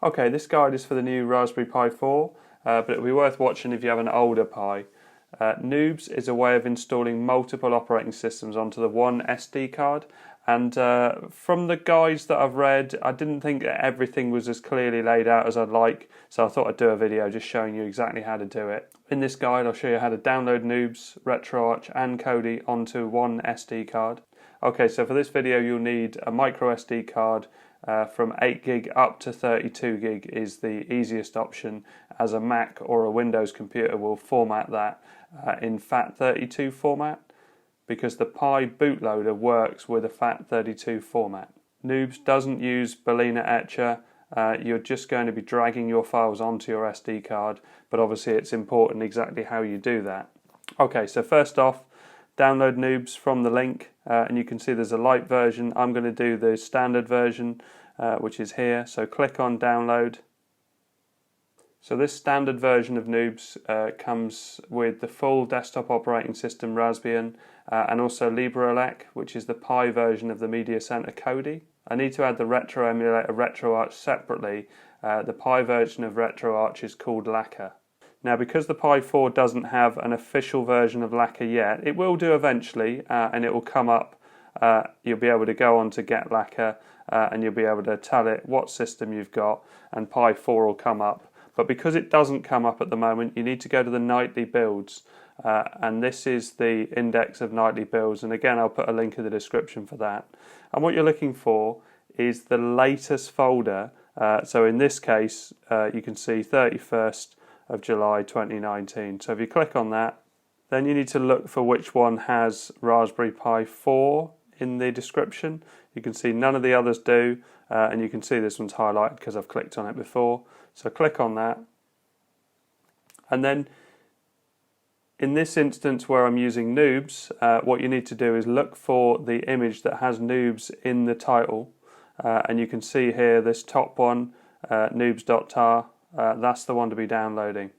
Okay, this guide is for the new Raspberry Pi 4, but it'll be worth watching if you have an older Pi. NOOBS is a way of installing multiple operating systems onto the one SD card, and from the guides that I've read, I didn't think that everything was as clearly laid out as I'd like, so I thought I'd do a video just showing you exactly how to do it. In this guide I'll show you how to download NOOBS, Retroarch and Kodi onto one SD card. Okay, so for this video you'll need a micro SD card. From 8 gig up to 32 gig is the easiest option, as a Mac or a Windows computer will format that in FAT32 format, because the Pi bootloader works with a FAT32 format. NOOBS doesn't use Berliner Etcher. You're just going to be dragging your files onto your SD card, but obviously it's important exactly how you do that. Okay, so first off, download NOOBS from the link, and you can see there's a light version. I'm going to do the standard version, which is here, so click on download. So this standard version of NOOBS comes with the full desktop operating system Raspbian, and also LibreElec, which is the Pi version of the Media Center Kodi. I need to add the retro emulator Retroarch separately. The Pi version of Retroarch is called Lakka. Now, because the Pi 4 doesn't have an official version of Lakka yet, it will do eventually, and it will come up. You'll be able to go on to Get Lakka, and you'll be able to tell it what system you've got, and Pi 4 will come up. But because it doesn't come up at the moment, you need to go to the nightly builds, and this is the index of nightly builds, and again I'll put a link in the description for that. And what you're looking for is the latest folder. So in this case, you can see 31st of July 2019. So if you click on that, then you need to look for which one has Raspberry Pi 4 in the description. You can see none of the others do, and you can see this one's highlighted because I've clicked on it before. So click on that, and then in this instance where I'm using NOOBS, what you need to do is look for the image that has NOOBS in the title, and you can see here this top one, noobs.tar. That's the one to be downloading.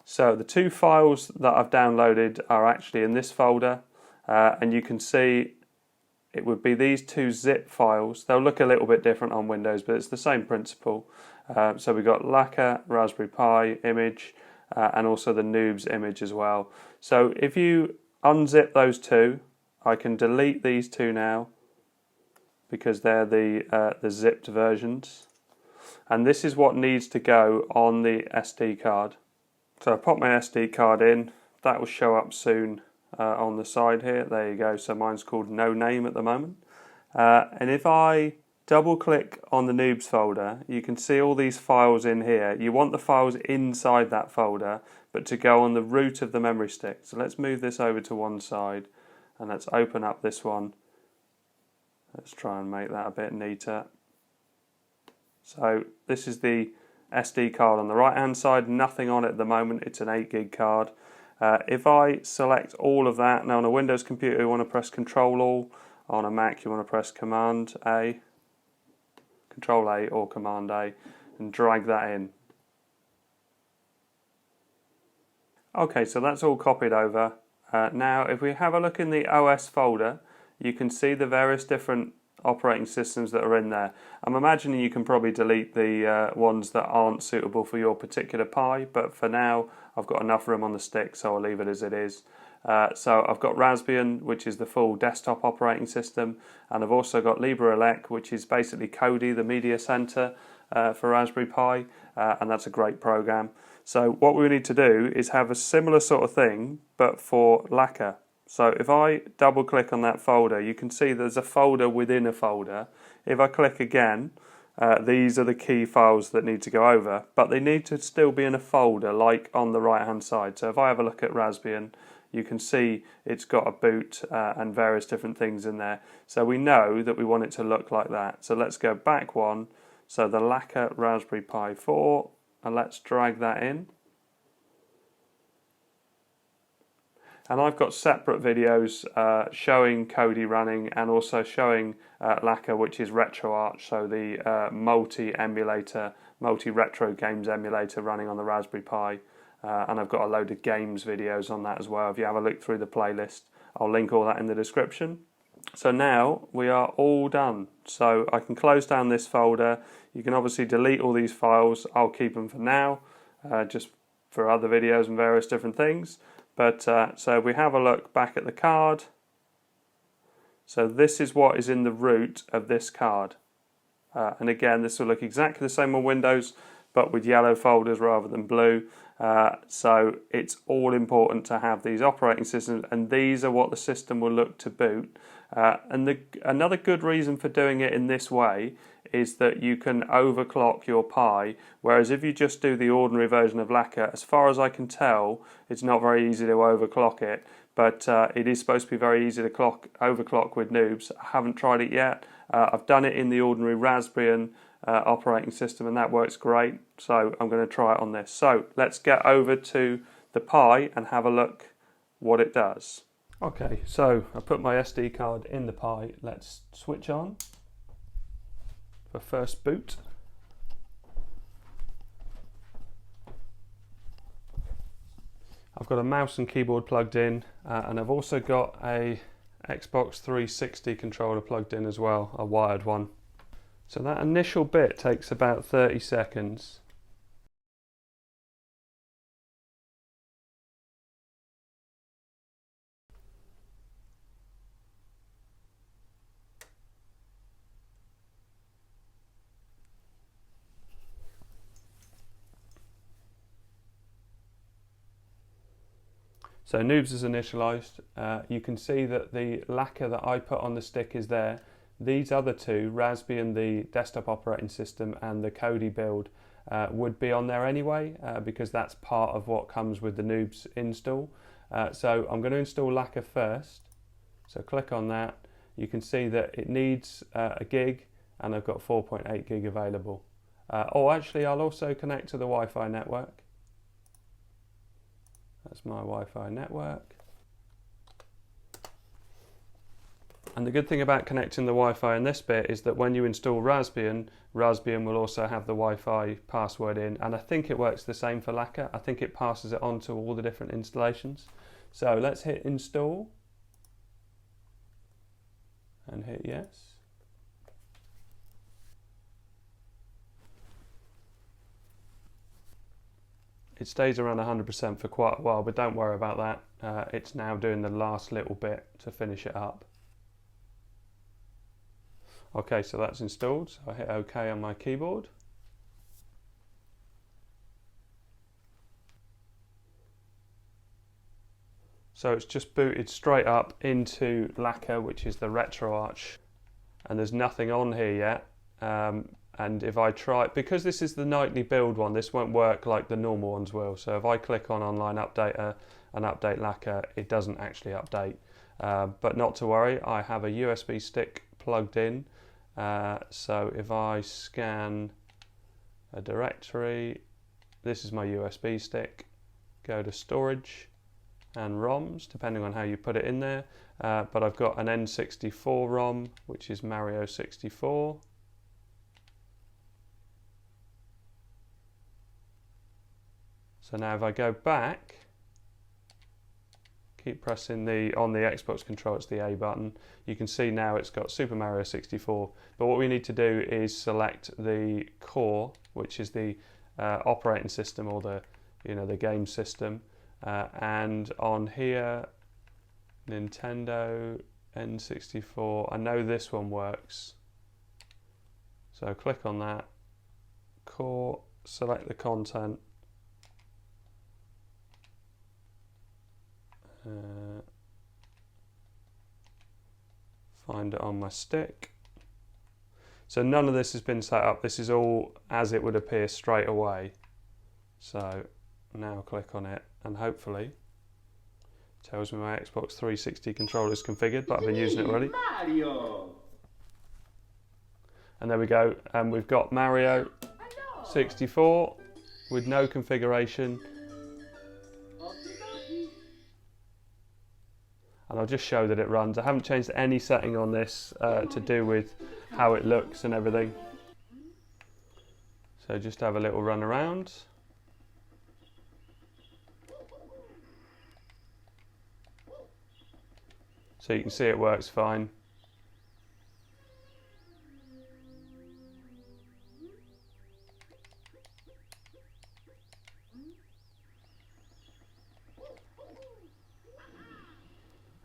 So the two files that I've downloaded are actually in this folder, and you can see it would be these two zip files. They'll look a little bit different on Windows, but it's the same principle. So we've got Lakka, Raspberry Pi image, and also the NOOBS image as well. So if you unzip those two, I can delete these two now, because they're the zipped versions, and this is what needs to go on the SD card. So I pop my SD card in. That will show up soon on the side here. There you go. So mine's called No Name at the moment, and if I double click on the NOOBS folder, you can see all these files in here. You want the files inside that folder, but to go on the root of the memory stick. So let's move this over to one side, and let's open up this one. Let's try and make that a bit neater. So this is the SD card on the right hand side, nothing on it at the moment, it's an 8 gig card. If I select all of that, now on a Windows computer you want to press Control All, on a Mac you want to press Command A, Control A or Command A, and drag that in. Okay, so that's all copied over. Now if we have a look in the OS folder, you can see the various different operating systems that are in there. I'm imagining you can probably delete the ones that aren't suitable for your particular Pi, but for now I've got enough room on the stick, so I'll leave it as it is. So I've got Raspbian, which is the full desktop operating system, and I've also got LibreElec, which is basically Kodi, the media center for Raspberry Pi, and that's a great program. So what we need to do is have a similar sort of thing, but for Lakka. So if I double click on that folder, you can see there's a folder within a folder. If I click again, these are the key files that need to go over, but they need to still be in a folder like on the right hand side. So if I have a look at Raspbian, you can see it's got a boot and various different things in there. So we know that we want it to look like that. So let's go back one. So the Lakka Raspberry Pi 4, and let's drag that in. And I've got separate videos showing Kodi running, and also showing Lakka, which is RetroArch, so the multi-emulator, multi-retro games emulator running on the Raspberry Pi. And I've got a load of games videos on that as well. If you have a look through the playlist, I'll link all that in the description. So now we are all done. So I can close down this folder. You can obviously delete all these files. I'll keep them for now, just for other videos and various different things. But so we have a look back at the card. So this is what is in the root of this card. And again, this will look exactly the same on Windows, but with yellow folders rather than blue. So it's all important to have these operating systems, and these are what the system will look to boot. Another good reason for doing it in this way is that you can overclock your Pi, whereas if you just do the ordinary version of Lakka, as far as I can tell, it's not very easy to overclock it, but it is supposed to be very easy to overclock with NOOBS. I haven't tried it yet. I've done it in the ordinary Raspbian operating system, and that works great, so I'm going to try it on this. So let's get over to the Pi and have a look what it does. Okay, so I put my SD card in the Pi. Let's switch on for first boot. I've got a mouse and keyboard plugged in, and I've also got a Xbox 360 controller plugged in as well, a wired one. So that initial bit takes about 30 seconds. So NOOBS is initialized. You can see that the Lakka that I put on the stick is there. These other two, Raspbian, the desktop operating system, and the Kodi build, would be on there anyway, because that's part of what comes with the NOOBS install. So I'm going to install Lakka first. So click on that. You can see that it needs a gig, and I've got 4.8 gig available. Oh, actually, I'll also connect to the Wi-Fi network. That's my Wi-Fi network. And the good thing about connecting the Wi-Fi in this bit is that when you install Raspbian, Raspbian will also have the Wi-Fi password in, and I think it works the same for Lakka. I think it passes it on to all the different installations. So let's hit install and hit yes. It stays around 100% for quite a while, but don't worry about that. It's now doing the last little bit to finish it up. Okay, so that's installed. So I hit OK on my keyboard. So it's just booted straight up into Lakka, which is the Retroarch, and there's nothing on here yet. And if I try, because this is the nightly build one, this won't work like the normal ones will. So if I click on online updater and update Lakka, it doesn't actually update. But not to worry, I have a USB stick plugged in. So if I scan a directory, this is my USB stick, go to storage and ROMs, depending on how you put it in there. But I've got an N64 ROM, which is Mario 64. So now if I go back, keep pressing on the Xbox controller, it's the A button, you can see now it's got Super Mario 64. But what we need to do is select the core, which is the operating system, or the game system. And on here, Nintendo N64, I know this one works. So click on that, core, select the content. Find it on my stick. So none of this has been set up. This is all as it would appear straight away. So now click on it, and hopefully it tells me my Xbox 360 controller is configured, but I've been using it already. Mario. And there we go. And we've got Mario 64 with no configuration. And I'll just show that it runs. I haven't changed any setting on this to do with how it looks and everything. So just have a little run around. So you can see it works fine.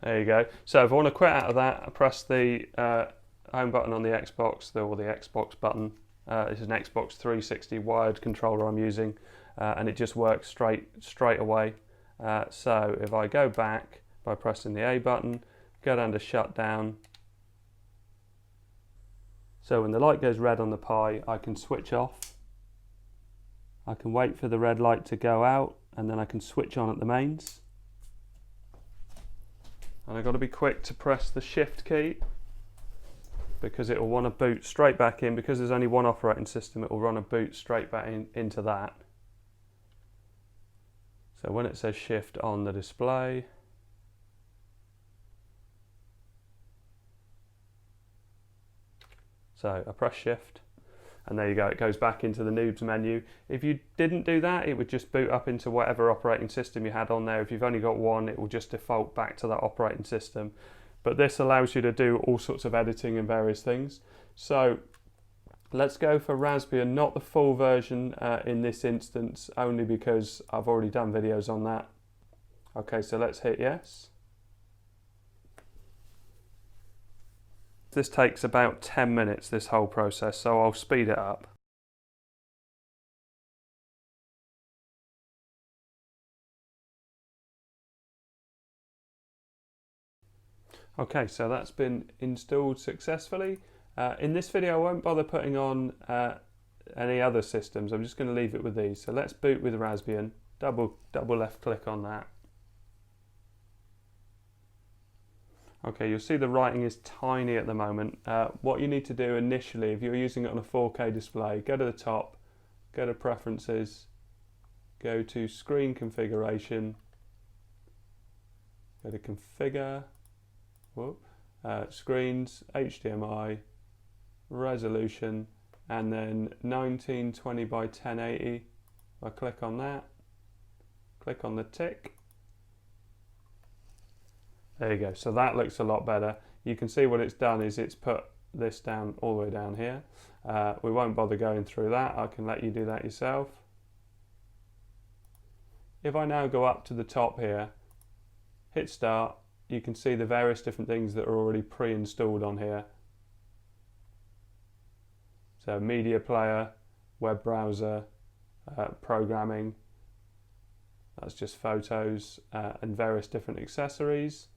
There you go. So if I want to quit out of that, I press the home button on the Xbox, or the Xbox button. This is an Xbox 360 wired controller I'm using, and it just works straight away. So if I go back by pressing the A button, go down to Shutdown. So when the light goes red on the Pi, I can switch off. I can wait for the red light to go out, and then I can switch on at the mains. And I've got to be quick to press the Shift key, because it will want to boot straight back in. Because there's only one operating system, it will run a boot straight back into that. So when it says Shift on the display, so I press Shift, and there you go, it goes back into the Noobs menu. If you didn't do that, it would just boot up into whatever operating system you had on there. If you've only got one, it will just default back to that operating system. But this allows you to do all sorts of editing and various things. So let's go for Raspbian, not the full version in this instance, only because I've already done videos on that. Okay, so let's hit yes. This takes about 10 minutes, this whole process, so I'll speed it up. Okay, so that's been installed successfully. In this video I won't bother putting on any other systems, I'm just going to leave it with these. So let's boot with Raspbian, double left click on that. Okay, you'll see the writing is tiny at the moment. What you need to do initially, if you're using it on a 4K display, go to the top, go to Preferences, go to Screen Configuration, go to Configure, Screens, HDMI, Resolution, and then 1920 by 1080. I click on that, click on the tick. There you go, so that looks a lot better. You can see what it's done is it's put this down all the way down here. We won't bother going through that, I can let you do that yourself. If I now go up to the top here, hit start, you can see the various different things that are already pre-installed on here. So media player, web browser, programming, that's just photos, and various different accessories.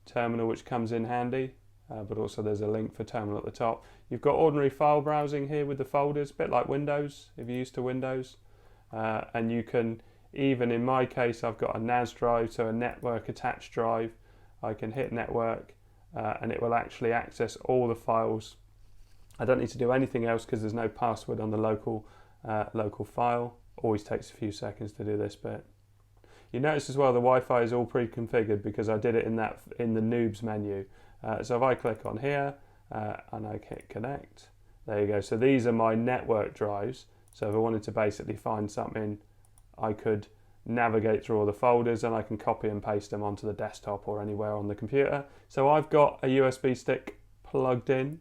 Terminal, which comes in handy, but also there's a link for terminal at the top. You've got ordinary file browsing here with the folders, a bit like Windows, if you're used to Windows. And you can, even in my case, I've got a NAS drive, so a network attached drive. I can hit network and it will actually access all the files. I don't need to do anything else because there's no password on the local file. Always takes a few seconds to do this bit. You notice as well the Wi-Fi is all pre-configured because I did it in the Noobs menu. So if I click on here and I hit connect, there you go. So these are my network drives. So if I wanted to basically find something, I could navigate through all the folders and I can copy and paste them onto the desktop or anywhere on the computer. So I've got a USB stick plugged in,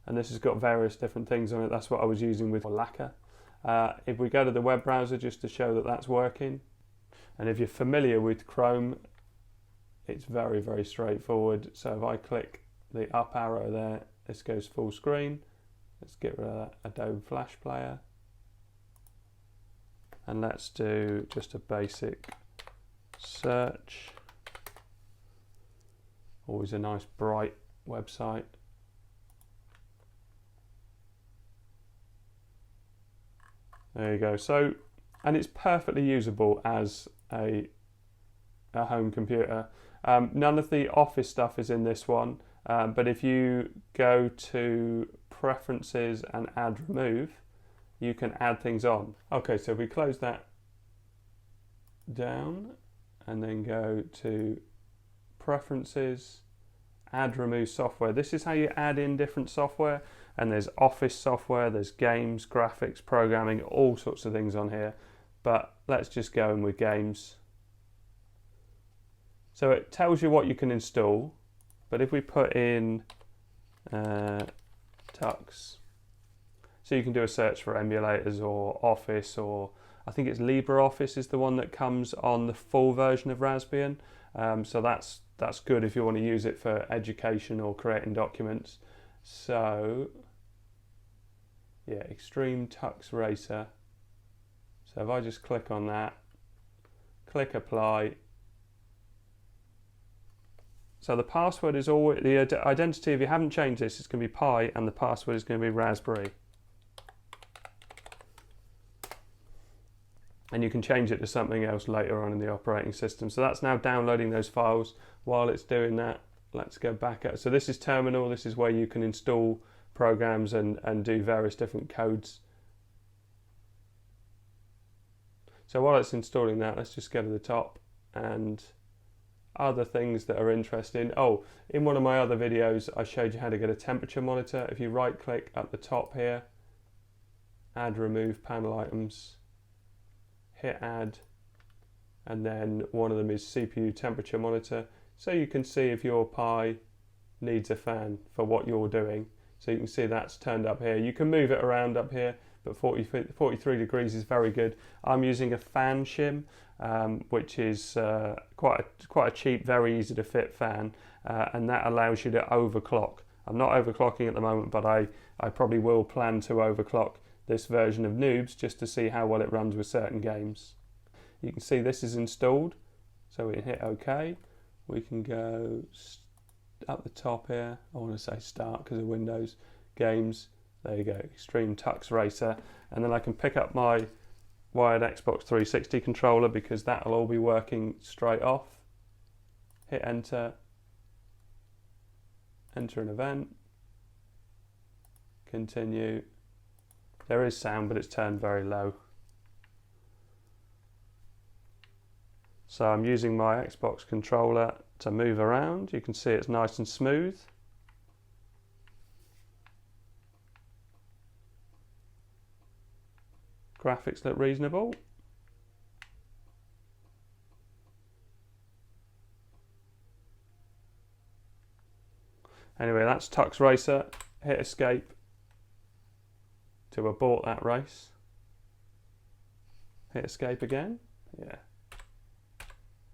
and this has got various different things on it. That's what I was using with Lakka. If we go to the web browser just to show that that's working, and if you're familiar with Chrome, it's very, very straightforward. So if I click the up arrow there, this goes full screen. Let's get rid of that Adobe Flash Player. And let's do just a basic search. Always a nice bright website. There you go. So, and it's perfectly usable as a home computer. None of the Office stuff is in this one, but if you go to Preferences and Add Remove, you can add things on. Okay, so we close that down and then go to Preferences, Add Remove Software. This is how you add in different software, and there's Office software, there's games, graphics, programming, all sorts of things on here, but let's just go in with games. So it tells you what you can install, but if we put in Tux, so you can do a search for emulators or Office, or I think it's LibreOffice is the one that comes on the full version of Raspbian. So that's good if you want to use it for education or creating documents. So yeah, Extreme Tux Racer. So if I just click on that, click apply. So the password is always, the identity, if you haven't changed this, it's going to be Pi, and the password is going to be Raspberry. And you can change it to something else later on in the operating system. So that's now downloading those files. While it's doing that, let's go back up. So this is terminal. This is where you can install programs and do various different codes. So while it's installing that, let's just go to the top and other things that are interesting. Oh, in one of my other videos, I showed you how to get a temperature monitor. If you right click at the top here, add remove panel items, hit add, and then one of them is CPU temperature monitor. So you can see if your Pi needs a fan for what you're doing. So you can see that's turned up here. You can move it around up here, but 43 degrees is very good. I'm using a fan shim, which is quite a cheap, very easy to fit fan, and that allows you to overclock. I'm not overclocking at the moment, but I probably will plan to overclock this version of NOOBS just to see how well it runs with certain games. You can see this is installed, so we can hit OK. We can go up the top here. I want to say start because of Windows games. There you go, Extreme Tux Racer, and then I can pick up my wired Xbox 360 controller because that'll all be working straight off. Hit enter, enter an event, continue. There is sound, but it's turned very low. So I'm using my Xbox controller to move around. You can see it's nice and smooth. Graphics look reasonable. Anyway, that's Tux Racer. Hit escape to abort that race. Hit escape again. Yeah.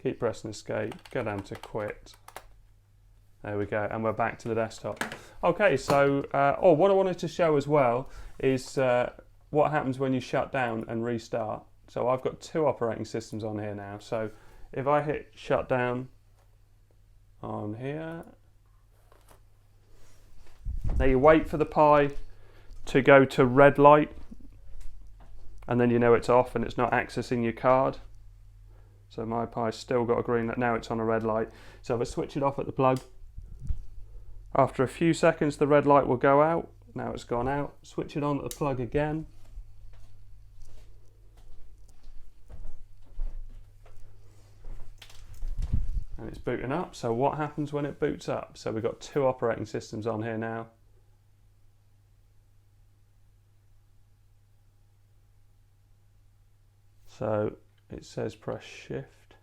Keep pressing escape. Go down to quit. There we go, and we're back to the desktop. Okay, so what I wanted to show as well is what happens when you shut down and restart. So I've got two operating systems on here now. So if I hit shutdown on here, now you wait for the Pi to go to red light, and then you know it's off and it's not accessing your card. So my Pi's still got a green light, now it's on a red light. So if I switch it off at the plug, after a few seconds the red light will go out. Now it's gone out. Switch it on at the plug again. And it's booting up. So what happens when it boots up? So we've got two operating systems on here now. So it says press shift.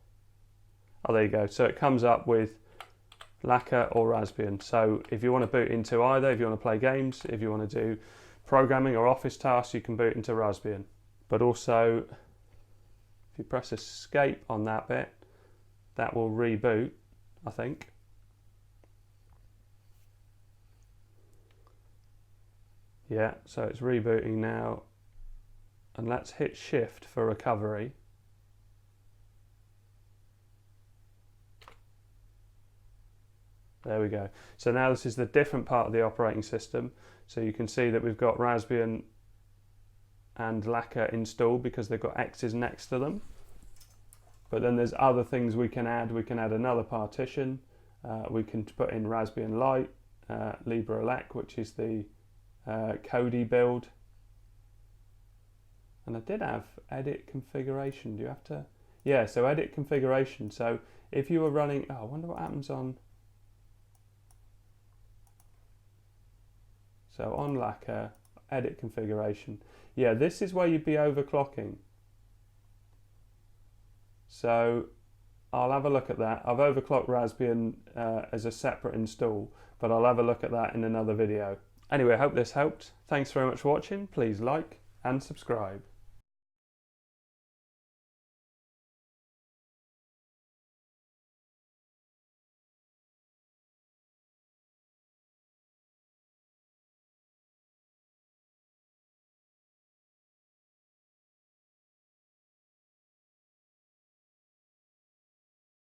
Oh, there you go. So it comes up with Lakka or Raspbian. So if you want to boot into either, if you want to play games, if you want to do programming or office tasks, you can boot into Raspbian. But also, if you press escape on that bit, that will reboot, I think. Yeah, so it's rebooting now. And let's hit shift for recovery. There we go. So now this is the different part of the operating system. So you can see that we've got Raspbian and Lakka installed because they've got X's next to them. But then there's other things we can add. We can add another partition. We can put in Raspbian Lite, LibreElec, which is the Kodi build. And I did have edit configuration. Do you have to? Yeah, so edit configuration. So if you were running, oh, I wonder what happens on. So on Lakka, edit configuration. Yeah, this is where you'd be overclocking. So I'll have a look at that. I've overclocked Raspbian as a separate install, but I'll have a look at that in another video. Anyway, I hope this helped. Thanks very much for watching. Please like and subscribe.